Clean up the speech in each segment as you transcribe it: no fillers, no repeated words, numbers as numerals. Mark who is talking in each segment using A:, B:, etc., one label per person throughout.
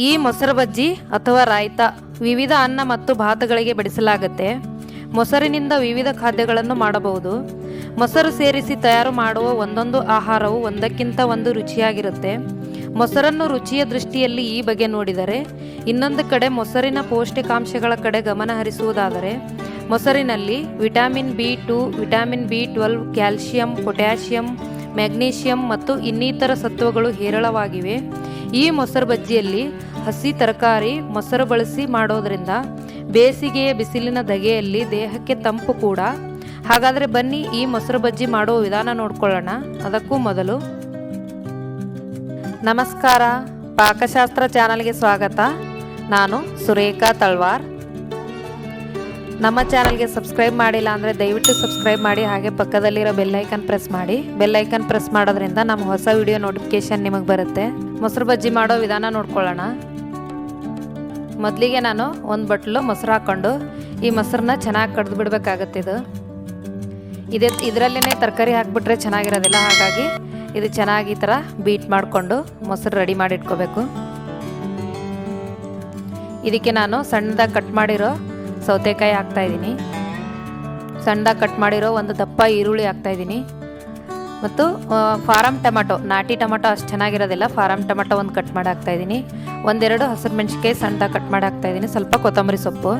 A: ಈ ಮೊಸರು ಬಜ್ಜಿ ಅಥವಾ ರಾಯ್ತಾ ವಿವಿಧ ಅನ್ನ ಮತ್ತು ಭಾತಗಳಿಗೆ ಬಡಿಸಲಾಗುತ್ತೆ. ಮೊಸರಿನಿಂದ ವಿವಿಧ ಖಾದ್ಯಗಳನ್ನು ಮಾಡಬಹುದು. ಮೊಸರು ಸೇರಿಸಿ ತಯಾರು ಮಾಡುವ ಒಂದೊಂದು ಆಹಾರವು ಒಂದಕ್ಕಿಂತ ಒಂದು ರುಚಿಯಾಗಿರುತ್ತೆ. ಮೊಸರನ್ನು ರುಚಿಯ ದೃಷ್ಟಿಯಲ್ಲಿ ಈ ಬಗೆ ನೋಡಿದರೆ, ಇನ್ನೊಂದು ಕಡೆ ಮೊಸರಿನ ಪೌಷ್ಟಿಕಾಂಶಗಳ ಕಡೆ ಗಮನ ಹರಿಸುವುದಾದರೆ, ಮೊಸರಿನಲ್ಲಿ vitamin B2, vitamin B12, calcium, potassium, magnesium ಮತ್ತು ಇನ್ನಿತರ ಸತ್ವಗಳು ಹೇರಳವಾಗಿವೆ. ಈ ಮೊಸರು ಬಜ್ಜಿಯಲ್ಲಿ ಹಸಿ ತರಕಾರಿ ಮೊಸರು ಬಳಸಿ ಮಾಡೋದ್ರಿಂದ ಬೇಸಿಗೆಯ ಬಿಸಿಲಿನ ಧಗೆಯಲ್ಲಿ ದೇಹಕ್ಕೆ ತಂಪು ಕೂಡ. ಹಾಗಾದರೆ ಬನ್ನಿ ಈ ಮೊಸರು ಬಜ್ಜಿ ಮಾಡೋ ವಿಧಾನ ನೋಡ್ಕೊಳ್ಳೋಣ. ಅದಕ್ಕೂ ಮೊದಲು ನಮಸ್ಕಾರ, ಪಾಕಶಾಸ್ತ್ರ ಚಾನಲ್ಗೆ ಸ್ವಾಗತ. ನಾನು ಸುರೇಖಾ ತಳ್ವಾರ್. ನಮ್ಮ ಚಾನಲ್ಗೆ ಸಬ್ಸ್ಕ್ರೈಬ್ ಮಾಡಿಲ್ಲ ಅಂದರೆ ದಯವಿಟ್ಟು ಸಬ್ಸ್ಕ್ರೈಬ್ ಮಾಡಿ, ಹಾಗೆ ಪಕ್ಕದಲ್ಲಿರೋ ಬೆಲ್ಲೈಕನ್ ಪ್ರೆಸ್ ಮಾಡಿ. ಬೆಲ್ಲೈಕನ್ ಪ್ರೆಸ್ ಮಾಡೋದ್ರಿಂದ ನಮ್ಮ ಹೊಸ ವಿಡಿಯೋ ನೋಟಿಫಿಕೇಶನ್ ನಿಮಗೆ ಬರುತ್ತೆ. ಮೊಸರು ಬಜ್ಜಿ ಮಾಡೋ ವಿಧಾನ ನೋಡ್ಕೊಳ್ಳೋಣ. ಮೊದಲಿಗೆ ನಾನು ಒಂದು ಬಟ್ಲು ಮೊಸರು ಹಾಕ್ಕೊಂಡು ಈ ಮೊಸರನ್ನ ಚೆನ್ನಾಗಿ ಕಡ್ದು ಬಿಡಬೇಕಾಗತ್ತೆ. ಇದರಲ್ಲೇ ತರಕಾರಿ ಹಾಕಿಬಿಟ್ರೆ ಚೆನ್ನಾಗಿರೋದಿಲ್ಲ. ಹಾಗಾಗಿ ಇದು ಚೆನ್ನಾಗಿ ಈ ಥರ ಬೀಟ್ ಮಾಡಿಕೊಂಡು ಮೊಸರು ರೆಡಿ ಮಾಡಿ ಇಟ್ಕೋಬೇಕು. ಇದಕ್ಕೆ ನಾನು ಸಣ್ಣದಾಗಿ ಕಟ್ ಮಾಡಿರೋ ಸೌತೆಕಾಯಿ ಹಾಕ್ತಾಯಿದ್ದೀನಿ. ಸಣ್ಣದಾಗಿ ಕಟ್ ಮಾಡಿರೋ ಒಂದು ದಪ್ಪ ಈರುಳ್ಳಿ ಹಾಕ್ತಾಯಿದ್ದೀನಿ. ಮತ್ತು ಫಾರಮ್ ಟೊಮೆಟೊ, ನಾಟಿ ಟೊಮೆಟೊ ಅಷ್ಟು ಚೆನ್ನಾಗಿರೋದಿಲ್ಲ, ಫಾರಮ್ ಟೊಮೆಟೊ ಒಂದು ಕಟ್ ಮಾಡಿ ಹಾಕ್ತಾಯಿದ್ದೀನಿ. ಒಂದೆರಡು ಹಸಿರು ಮೆಣಸಿನ್ಕಾಯಿ ಸಣ್ಣದಾಗಿ ಕಟ್ ಮಾಡಿ ಹಾಕ್ತಾಯಿದ್ದೀನಿ. ಸ್ವಲ್ಪ ಕೊತ್ತಂಬರಿ ಸೊಪ್ಪು.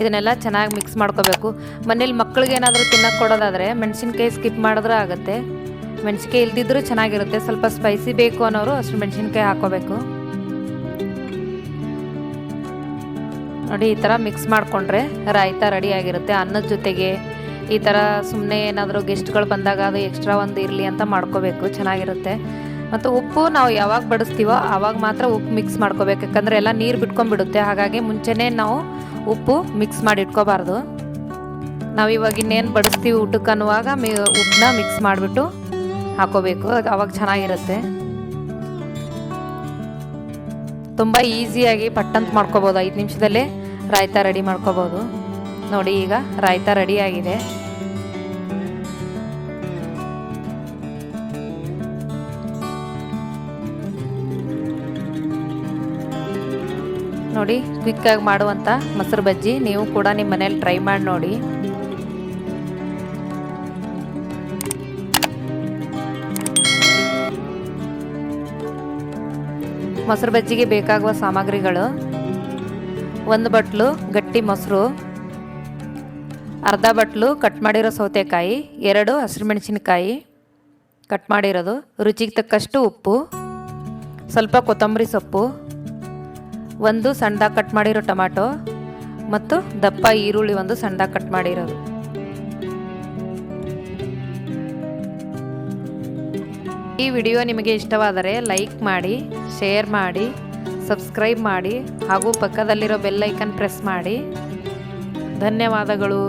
A: ಇದನ್ನೆಲ್ಲ ಚೆನ್ನಾಗಿ ಮಿಕ್ಸ್ ಮಾಡ್ಕೋಬೇಕು. ಮನೇಲಿ ಮಕ್ಕಳಿಗೆ ಏನಾದರೂ ತಿನ್ನಕ್ಕೆ ಕೊಡೋದಾದರೆ ಮೆಣಸಿನ್ಕಾಯಿ ಸ್ಕಿಪ್ ಮಾಡಿದ್ರೆ ಆಗುತ್ತೆ. ಮೆಣಸಿನ್ಕಾಯಿ ಇಲ್ದಿದ್ರೂ ಚೆನ್ನಾಗಿರುತ್ತೆ. ಸ್ವಲ್ಪ ಸ್ಪೈಸಿ ಬೇಕು ಅನ್ನೋರು ಹಸಿರು ಮೆಣಸಿನ್ಕಾಯಿ ಹಾಕೋಬೇಕು. ನೋಡಿ, ಈ ಥರ ಮಿಕ್ಸ್ ಮಾಡಿಕೊಂಡ್ರೆ ರಾಯ್ತಾ ರೆಡಿ ಆಗಿರುತ್ತೆ. ಅನ್ನದ ಜೊತೆಗೆ ಈ ಥರ ಸುಮ್ಮನೆ ಏನಾದರೂ ಗೆಸ್ಟ್ಗಳು ಬಂದಾಗ ಅದು ಎಕ್ಸ್ಟ್ರಾ ಒಂದು ಇರಲಿ ಅಂತ ಮಾಡ್ಕೋಬೇಕು, ಚೆನ್ನಾಗಿರುತ್ತೆ. ಮತ್ತು ಉಪ್ಪು ನಾವು ಯಾವಾಗ ಬಡಿಸ್ತೀವೋ ಆವಾಗ ಮಾತ್ರ ಉಪ್ಪು ಮಿಕ್ಸ್ ಮಾಡ್ಕೋಬೇಕು. ಯಾಕಂದರೆ ಎಲ್ಲ ನೀರು ಬಿಟ್ಕೊಂಡ್ಬಿಡುತ್ತೆ. ಹಾಗಾಗಿ ಮುಂಚೆನೇ ನಾವು ಉಪ್ಪು ಮಿಕ್ಸ್ ಮಾಡಿ ಇಟ್ಕೋಬಾರ್ದು. ನಾವು ಇವಾಗ ಇನ್ನೇನು ಬಡಿಸ್ತೀವಿ ಊಟಕ್ಕೆ ಅನ್ನುವಾಗ ಉಪ್ಪನ್ನ ಮಿಕ್ಸ್ ಮಾಡಿಬಿಟ್ಟು ಹಾಕೋಬೇಕು, ಆವಾಗ ಚೆನ್ನಾಗಿರುತ್ತೆ. ತುಂಬ ಈಸಿಯಾಗಿ ಪಟ್ಟಂತ ಮಾಡ್ಕೋಬೋದು. 5 ನಿಮಿಷದಲ್ಲೇ ರಾಯ್ತಾ ರೆಡಿ ಮಾಡ್ಕೋಬೋದು. ನೋಡಿ, ಈಗ ರಾಯ್ತಾ ರೆಡಿ ಆಗಿದೆ. ನೋಡಿ, ಕ್ವಿಕ್ಕಾಗಿ ಮಾಡುವಂಥ ಮೊಸರು ಬಜ್ಜಿ ನೀವು ಕೂಡ ನಿಮ್ಮ ಮನೇಲಿ ಟ್ರೈ ಮಾಡಿ ನೋಡಿ. ಮೊಸರು ಬಜ್ಜಿಗೆ ಬೇಕಾಗುವ ಸಾಮಗ್ರಿಗಳು: 1 ಬಟ್ಲು ಗಟ್ಟಿ ಮೊಸರು, ಅರ್ಧ ಬಟ್ಲು ಕಟ್ ಮಾಡಿರೋ ಸೌತೆಕಾಯಿ, 2 ಹಸಿರು ಮೆಣಸಿನಕಾಯಿ ಕಟ್ ಮಾಡಿರೋದು, ರುಚಿಗೆ ತಕ್ಕಷ್ಟು ಉಪ್ಪು, ಸ್ವಲ್ಪ ಕೊತ್ತಂಬರಿ ಸೊಪ್ಪು, 1 ಸಣ್ಣದಾಗಿ ಕಟ್ ಮಾಡಿರೋ ಟೊಮ್ಯಾಟೊ ಮತ್ತು ದಪ್ಪ ಈರುಳ್ಳಿ 1 ಸಣ್ಣದಾಗಿ ಕಟ್ ಮಾಡಿರೋದು. ಈ ವಿಡಿಯೋ ನಿಮಗೆ ಇಷ್ಟವಾದರೆ ಲೈಕ್ ಮಾಡಿ, ಶೇರ್ ಮಾಡಿ, ಸಬ್ಸ್ಕ್ರೈಬ್ ಮಾಡಿ ಹಾಗೂ ಪಕ್ಕದಲ್ಲಿರೋ ಬೆಲ್ ಐಕನ್ ಪ್ರೆಸ್ ಮಾಡಿ. ಧನ್ಯವಾದಗಳು.